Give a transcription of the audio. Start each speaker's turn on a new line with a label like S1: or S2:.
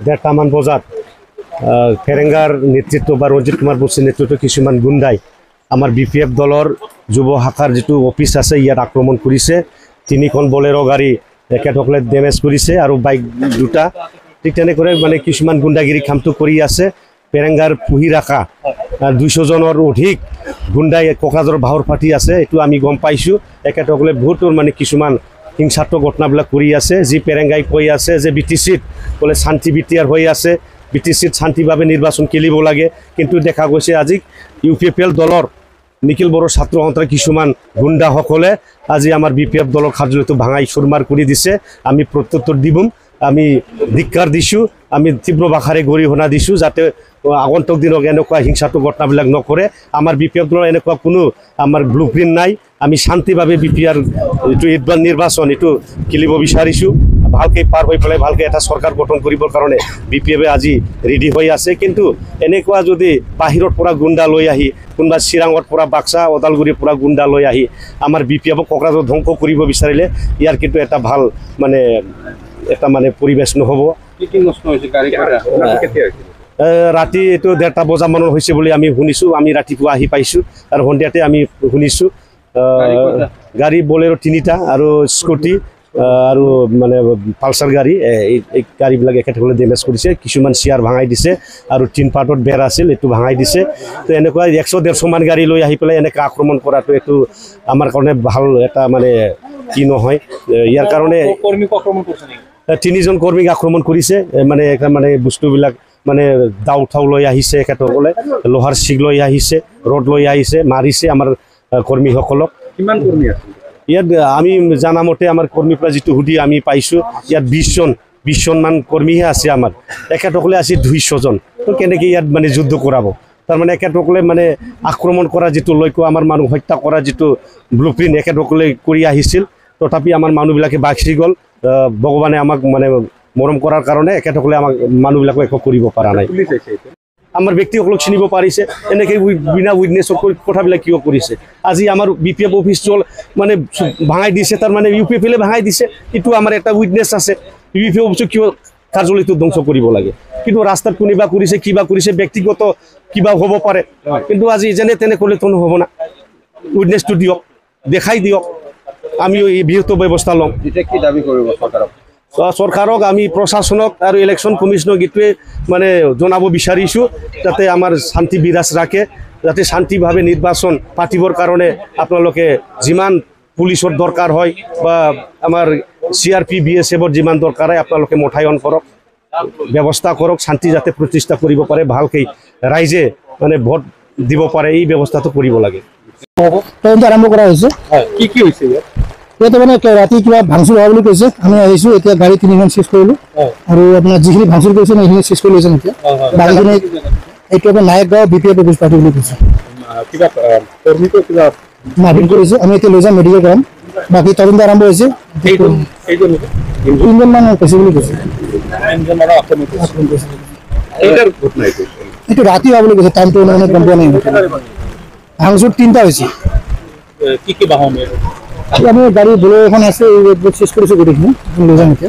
S1: 1:30 বজাত ফেৰেংগাৰ নেতৃত্ব বা ৰঞ্জিত কুমাৰ বসুৰ নেতৃত্ব কিছুমান গুণ্ডাই আমাৰ বিপিএফ দলৰ যুৱ শাখাৰ যিটো অফিচ আছে ইয়াত আক্ৰমণ কৰিছে। 3খন বলেৰো গাড়ী একেসকলে ডেমেজ কৰিছে আৰু বাইক 2টা। ঠিক তেনেকৈ মানে কিছুমান গুণ্ডাগিৰি কামটো কৰি আছে। ফেৰেংগাৰ পুহি ৰাখা 200 জনৰ অধিক গুণ্ডাই কোকৰাঝাৰৰ বাহৰ পাতি আছে, এইটো আমি গম পাইছোঁ। একেসকলে বহুতো মানে কিছুমান হিংসাত্মক ঘটনাবিলাক কৰি আছে। যি ফেৰেংগাই কৈ আছে যে BTCত বোলে শান্তি বিটিয়াৰ হৈ আছে, BTCত শান্তিভাৱে নিৰ্বাচন খেলিব লাগে, কিন্তু দেখা গৈছে আজি UPFL দলৰ নিখিল বড়ো ছাত্ৰ সন্থাৰ কিছুমান গুণ্ডাসকলে আজি আমাৰ BPF দলৰ কাৰ্যালয়টো ভাঙাই চুৰমাৰ কৰি দিছে। আমি প্ৰত্যুত্তৰ দিম, আমি ধিক্কাৰ দিছোঁ, আমি তীব্ৰ ভাষাৰে গৰিহণা দিছোঁ যাতে আগন্তুক দিনক এনেকুৱা হিংসাত্মক ঘটনাবিলাক নকৰে। আমাৰ BPF দলৰ এনেকুৱা কোনো আমাৰ ব্লুপ্ৰিণ্ট নাই। আমি শান্তিভাৱে BPR এইটো নিৰ্বাচন এইটো খেলিব বিচাৰিছোঁ। ভালকৈ পাৰ হৈ পেলাই ভালকৈ এটা চৰকাৰ গঠন কৰিবৰ কাৰণে BPF আজি ৰেডি হৈ আছে। কিন্তু এনেকুৱা যদি বাহিৰৰ পৰা গুণ্ডা লৈ আহি কোনোবা চিৰাঙৰ পৰা বাক্সা ওদালগুৰিৰ পৰা গুণ্ডা লৈ আহি আমাৰ BPFক কোকৰাঝাৰ ধ্বংস কৰিব বিচাৰিলে ইয়াৰ কিন্তু এটা ভাল এটা পৰিবেশ নহ'ব। ৰাতি এইটো 1:30 বজামানৰ হৈছে বুলি আমি শুনিছোঁ। আমি ৰাতিপুৱা আহি পাইছোঁ আৰু সন্ধিয়াতে আমি শুনিছোঁ গাড়ী বলেৰো 3টা আৰু স্কুটি আৰু পালচাৰ গাড়ী, এই গাড়ীবিলাক একেসকলে ডেমেজ কৰিছে। কিছুমান চেয়াৰ ভাঙাই দিছে আৰু 3 পাৰ্টত বেৰ আছিল, এইটো ভাঙাই দিছে। তো এনেকুৱা 100-150 মান গাড়ী লৈ আহি পেলাই এনেকৈ আক্ৰমণ কৰাটো এইটো আমাৰ কাৰণে ভাল এটা কি নহয়। ইয়াৰ কাৰণে 3জন কৰ্মীক আক্ৰমণ কৰিছে। বস্তুবিলাক দাও ঠাও লৈ আহিছে, এখেতসকলে লোহাৰ চিগ লৈ আহিছে, ৰড লৈ আহিছে, মাৰিছে আমাৰ কৰ্মীসকলক।
S2: কিমান কৰ্মী আছে
S1: ইয়াত? আমি জানামতে আমাৰ কৰ্মীৰ পৰা যিটো সুধি আমি পাইছোঁ ইয়াত 20জনমান কৰ্মীহে আছে আমাৰ। এখেতসকলে আছে 200 জন। তো কেনেকৈ ইয়াত যুদ্ধ কৰাব? তাৰমানে এখেতসকলে আক্ৰমণ কৰা যিটো লক্ষ্য, আমাৰ মানুহ হত্যা কৰা যিটো ব্লুপ্ৰিণ্ট এখেতসকলে কৰি আহিছিল, তথাপি আমাৰ মানুহবিলাকে বাচি গ'ল। ভগৱানে আমাক মৰম কৰাৰ কাৰণে এখেতসকলে আমাক মানুহবিলাকক একো কৰিব পৰা নাই। আমাৰ ব্যক্তিসকলক চিনিব পাৰিছে, এনেকৈ বিনা উইটনেছৰ কথাবিলাক কিয় কৰিছে? আজি আমাৰ BPF অফিচ ভাঙাই দিছে, তাৰমানে UPFL ভাঙাই দিছে। এইটো আমাৰ এটা উইটনেছ আছে। BPF অফিচক কিয় কাৰ্যালয়টো ধ্বংস কৰিব লাগে? কিন্তু ৰাস্তাত কোনোবা কৰিছে, কিবা কৰিছে, ব্যক্তিগত কিবা হ'ব পাৰে, কিন্তু আজি যেনে তেনে কৰিলেতো নহ'ব না। উইটনেছটো দিয়ক, দেখাই দিয়ক, আমি এই বৃহত্তৰ ব্যৱস্থা ল'ম।
S2: এতিয়া কি দাবী কৰিব
S1: চৰকাৰক? আমি প্ৰশাসনক আৰু ইলেকশ্যন কমিশ্যনক এইটোৱে জনাব বিচাৰিছোঁ যাতে আমাৰ শান্তি বিৰাজ ৰাখে, যাতে শান্তিভাৱে নিৰ্বাচন পাতিবৰ কাৰণে আপোনালোকে যিমান পুলিচৰ দৰকাৰ হয় বা আমাৰ CRP BSFৰ যিমান দৰকাৰ হয় আপোনালোকে মোতায়েন কৰক, ব্যৱস্থা কৰক, শান্তি যাতে প্ৰতিষ্ঠা কৰিব পাৰে, ভালকৈ ৰাইজে ভোট দিব পাৰে, এই ব্যৱস্থাটো কৰিব লাগে।
S3: তদন্ত আৰম্ভ কৰা হৈছে।
S2: কি কি হৈছে
S3: ইয়াতে? ৰাতি কিবা ভাঙচুৰ হোৱা বুলি কৈছে। আমি আহিছোঁ, এতিয়া গাড়ী 3খন চিজ কৰিলোঁ আৰু আপোনাৰ যিখিনি ভাঙচুৰ কৰিছে সেইখিনি চিজ কৰি লৈছে। এতিয়া বাকীখিনি এইটো নায়কগাঁও BPF অফিচ পাৰ্টি বুলি কৈছে। মাৰপিট কৰিছে, আমি এতিয়া লৈ যাম মেডিকেল কৰাম। বাকী তদন্ত আৰম্ভ হৈছে। 3জনমান কৈছে বুলি কৈছে। এইটো ৰাতি হোৱা বুলি কৈছে, টাইমটো গম পোৱা নাই। ভাঙচুৰ 3টা হৈছে। আমি গাড়ী বলেৰো এখন আছে, চেজ কৰিছোঁ গোটেইখিনি, লৈ যাম এতিয়া।